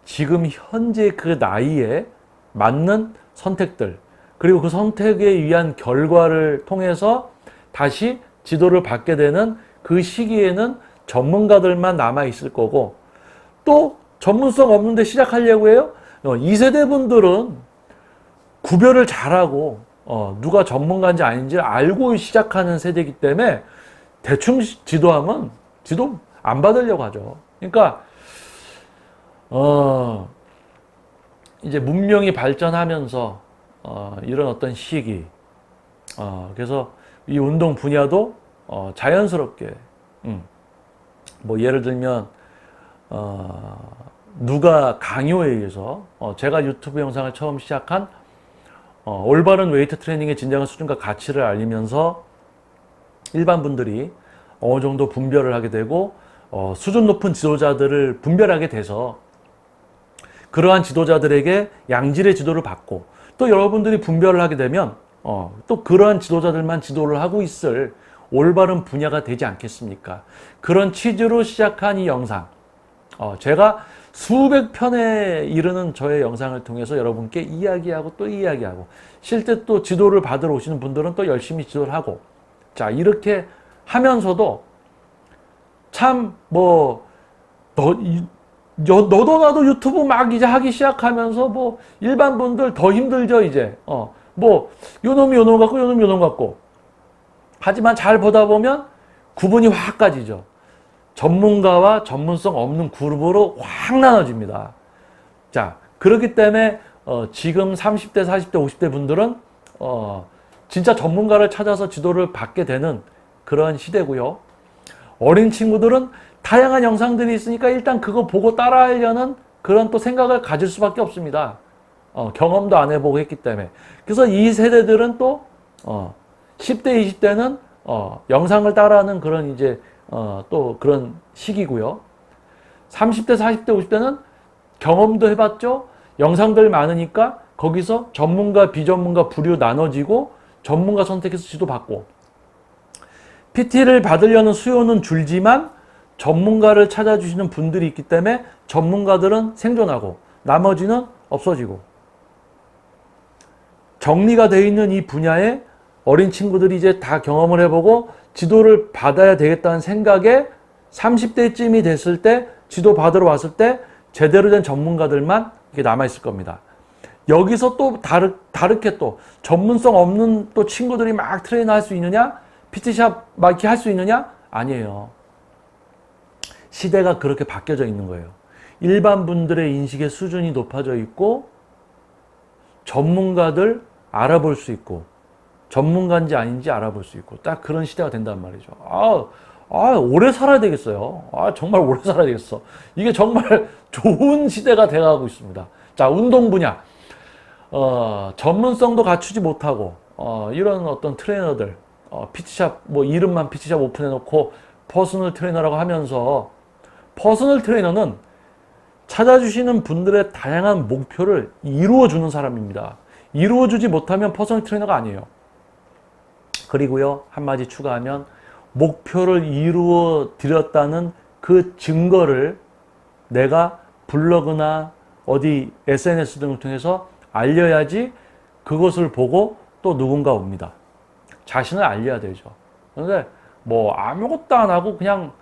지금 현재 그 나이에 맞는 선택들, 그리고 그 선택에 의한 결과를 통해서 다시 지도를 받게 되는 그 시기에는 전문가들만 남아 있을 거고, 또 전문성 없는데 시작하려고 해요? 2세대 분들은 구별을 잘하고 누가 전문가인지 아닌지 알고 시작하는 세대이기 때문에 대충 지도하면 지도 안 받으려고 하죠. 그러니까 이제 문명이 발전하면서 이런 어떤 시기, 그래서 이 운동 분야도 자연스럽게 뭐 예를 들면 누가 강요에 의해서 제가 유튜브 영상을 처음 시작한 올바른 웨이트 트레이닝의 진정한 수준과 가치를 알리면서 일반 분들이 어느 정도 분별을 하게 되고 수준 높은 지도자들을 분별하게 돼서 그러한 지도자들에게 양질의 지도를 받고, 또 여러분들이 분별을 하게 되면 또 그러한 지도자들만 지도를 하고 있을 올바른 분야가 되지 않겠습니까? 그런 취지로 시작한 이 영상, 제가 수백 편에 이르는 저의 영상을 통해서 여러분께 이야기하고 또 이야기하고, 실제 또 지도를 받으러 오시는 분들은 또 열심히 지도를 하고, 자, 이렇게 하면서도 참 너도 나도 유튜브 막 이제 하기 시작하면서 뭐 일반 분들 더 힘들죠 이제. 뭐 요놈이 요놈 같고 요놈이 요놈 같고. 하지만 잘 보다 보면 구분이 확 가지죠. 전문가와 전문성 없는 그룹으로 확 나눠집니다. 자, 그렇기 때문에 지금 30대, 40대, 50대 분들은 진짜 전문가를 찾아서 지도를 받게 되는 그런 시대고요. 어린 친구들은 다양한 영상들이 있으니까 일단 그거 보고 따라하려는 그런 또 생각을 가질 수밖에 없습니다. 경험도 안 해보고 했기 때문에. 그래서 이 세대들은 또 10대, 20대는 영상을 따라하는 그런 이제 또 그런 시기고요. 30대, 40대, 50대는 경험도 해봤죠. 영상들 많으니까 거기서 전문가, 비전문가 부류 나눠지고 전문가 선택해서 지도받고, PT를 받으려는 수요는 줄지만 전문가를 찾아주시는 분들이 있기 때문에 전문가들은 생존하고 나머지는 없어지고, 정리가 되어 있는 이 분야에 어린 친구들이 이제 다 경험을 해보고 지도를 받아야 되겠다는 생각에 30대쯤이 됐을 때 지도 받으러 왔을 때 제대로 된 전문가들만 이게 남아있을 겁니다. 여기서 또 다르게 또 전문성 없는 또 친구들이 막 트레이너 할 수 있느냐? PT샵 막 이렇게 할 수 있느냐? 아니에요. 시대가 그렇게 바뀌어져 있는 거예요. 일반 분들의 인식의 수준이 높아져 있고 전문가들 알아볼 수 있고 전문가인지 아닌지 알아볼 수 있고 딱 그런 시대가 된단 말이죠. 오래 살아야 되겠어요. 정말 오래 살아야 되겠어. 이게 정말 좋은 시대가 돼가고 있습니다. 자, 운동 분야. 전문성도 갖추지 못하고 이런 어떤 트레이너들, PT샵 뭐 이름만 PT샵 오픈해놓고 퍼스널 트레이너라고 하면서, 퍼스널 트레이너는 찾아주시는 분들의 다양한 목표를 이루어주는 사람입니다. 이루어주지 못하면 퍼스널 트레이너가 아니에요. 그리고요, 한마디 추가하면 목표를 이루어 드렸다는 그 증거를 내가 블로그나 어디 SNS 등을 통해서 알려야지 그것을 보고 또 누군가 옵니다. 자신을 알려야 되죠. 그런데 뭐 아무것도 안 하고 그냥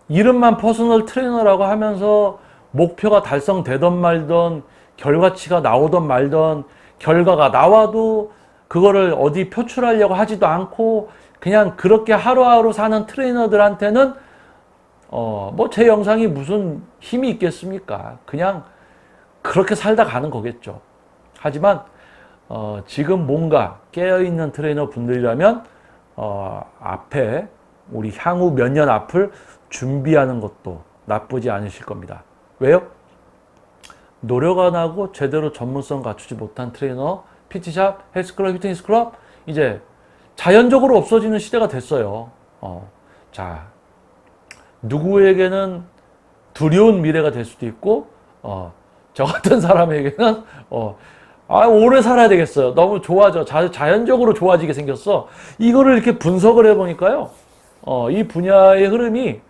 이름만 퍼스널 트레이너라고 하면서 목표가 달성되던 말던 결과치가 나오던 말던, 결과가 나와도 그거를 어디 표출하려고 하지도 않고 그냥 그렇게 하루하루 사는 트레이너들한테는 뭐 제 영상이 무슨 힘이 있겠습니까? 그냥 그렇게 살다 가는 거겠죠. 하지만 지금 뭔가 깨어있는 트레이너 분들이라면 앞에 우리 향후 몇 년 앞을 준비하는 것도 나쁘지 않으실 겁니다. 왜요? 노력 안 하고 제대로 전문성 갖추지 못한 트레이너, PT샵, 헬스클럽, 피트니스클럽 이제 자연적으로 없어지는 시대가 됐어요. 자, 누구에게는 두려운 미래가 될 수도 있고 저 같은 사람에게는 오래 살아야 되겠어요. 너무 좋아져. 자연적으로 좋아지게 생겼어. 이거를 이렇게 분석을 해보니까요. 이 분야의 흐름이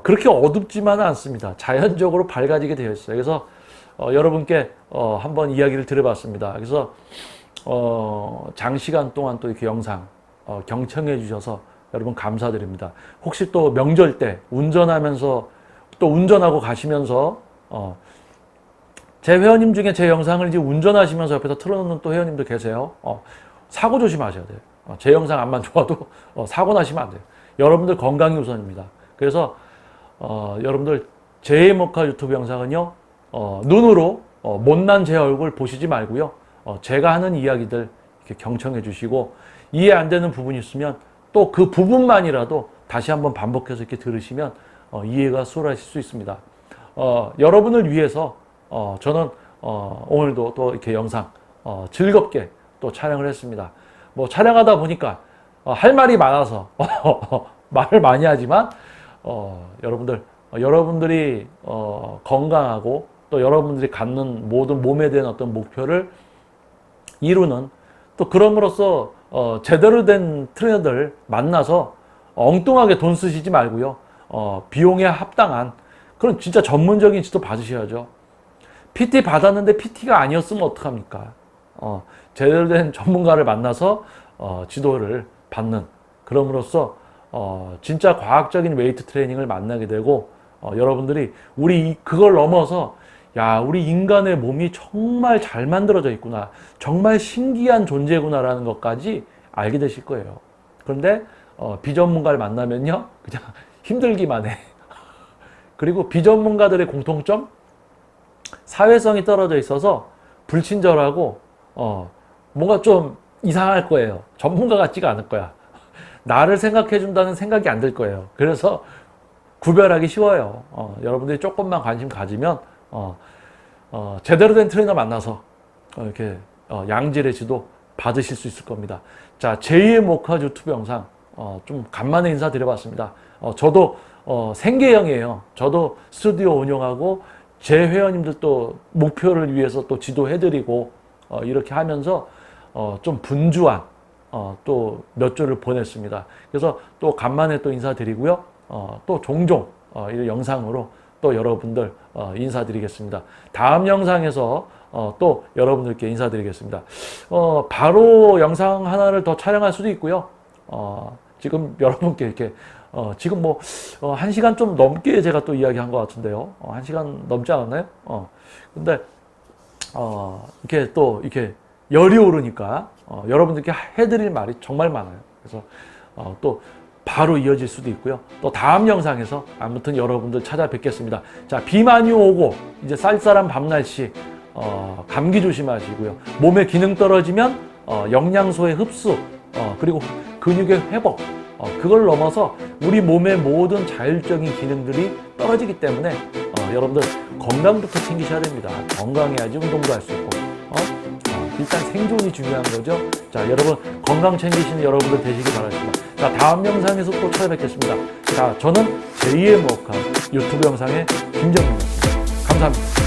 그렇게 어둡지만은 않습니다. 자연적으로 밝아지게 되어 있어요. 그래서 여러분께 한번 이야기를 드려봤습니다. 그래서 장시간 동안 또 이렇게 영상 경청해 주셔서 여러분 감사드립니다. 혹시 또 명절 때 운전하면서 또 운전하고 가시면서 제 회원님 중에 제 영상을 이제 운전하시면서 옆에서 틀어놓는 또 회원님들 계세요. 사고 조심하셔야 돼요. 제 영상 안만 좋아도 사고 나시면 안 돼요. 여러분들 건강이 우선입니다. 그래서 여러분들 제이모카 유튜브 영상은요, 눈으로 못난 제 얼굴 보시지 말고요, 제가 하는 이야기들 이렇게 경청해 주시고 이해 안 되는 부분이 있으면 또 그 부분만이라도 다시 한번 반복해서 이렇게 들으시면 이해가 수월하실 수 있습니다. 여러분을 위해서 저는 오늘도 또 이렇게 영상 즐겁게 또 촬영을 했습니다. 뭐 촬영하다 보니까 할 말이 많아서 말을 많이 하지만 여러분들이 건강하고 또 여러분들이 갖는 모든 몸에 대한 어떤 목표를 이루는, 또 그럼으로써 제대로 된 트레이너들 만나서 엉뚱하게 돈 쓰시지 말고요, 비용에 합당한 그런 진짜 전문적인 지도 받으셔야죠. PT 받았는데 PT가 아니었으면 어떡합니까? 제대로 된 전문가를 만나서 지도를 받는, 그럼으로써 진짜 과학적인 웨이트 트레이닝을 만나게 되고, 여러분들이 그걸 넘어서 야, 우리 인간의 몸이 정말 잘 만들어져 있구나, 정말 신기한 존재구나라는 것까지 알게 되실 거예요. 그런데 비전문가를 만나면요, 그냥 힘들기만 해. 그리고 비전문가들의 공통점, 사회성이 떨어져 있어서 불친절하고 뭔가 좀 이상할 거예요. 전문가 같지가 않을 거야. 나를 생각해 준다는 생각이 안 들 거예요. 그래서 구별하기 쉬워요. 여러분들이 조금만 관심 가지면 제대로 된 트레이너 만나서 이렇게 양질의 지도 받으실 수 있을 겁니다. 자, 제2의 모카 유튜브 영상 좀 간만에 인사드려봤습니다. 저도 생계형이에요. 저도 스튜디오 운영하고 제 회원님들 또 목표를 위해서 또 지도해드리고 이렇게 하면서 좀 분주한 또 몇 주를 보냈습니다. 그래서 또 간만에 또 인사드리고요. 또 종종 이 영상으로 또 여러분들 인사드리겠습니다. 다음 영상에서 또 여러분들께 인사드리겠습니다. 바로 영상 하나를 더 촬영할 수도 있고요. 지금 여러분께 이렇게 지금 뭐 1시간 좀 넘게 제가 또 이야기한 것 같은데요. 1시간 넘지 않았나요? 근데 이렇게 또 이렇게 열이 오르니까 여러분들께 해드릴 말이 정말 많아요. 그래서 또 바로 이어질 수도 있고요. 또 다음 영상에서 아무튼 여러분들 찾아뵙겠습니다. 자, 비 많이 오고 이제 쌀쌀한 밤날씨 감기 조심하시고요. 몸의 기능 떨어지면 영양소의 흡수 그리고 근육의 회복, 그걸 넘어서 우리 몸의 모든 자율적인 기능들이 떨어지기 때문에 여러분들 건강부터 챙기셔야 됩니다. 건강해야지 운동도 할 수 있고 일단 생존이 중요한 거죠. 자, 여러분 건강 챙기시는 여러분들 되시기 바랍니다. 자, 다음 영상에서 또 찾아뵙겠습니다. 자, 저는 제2의 모카 유튜브 영상의 김정민이었습니다. 감사합니다.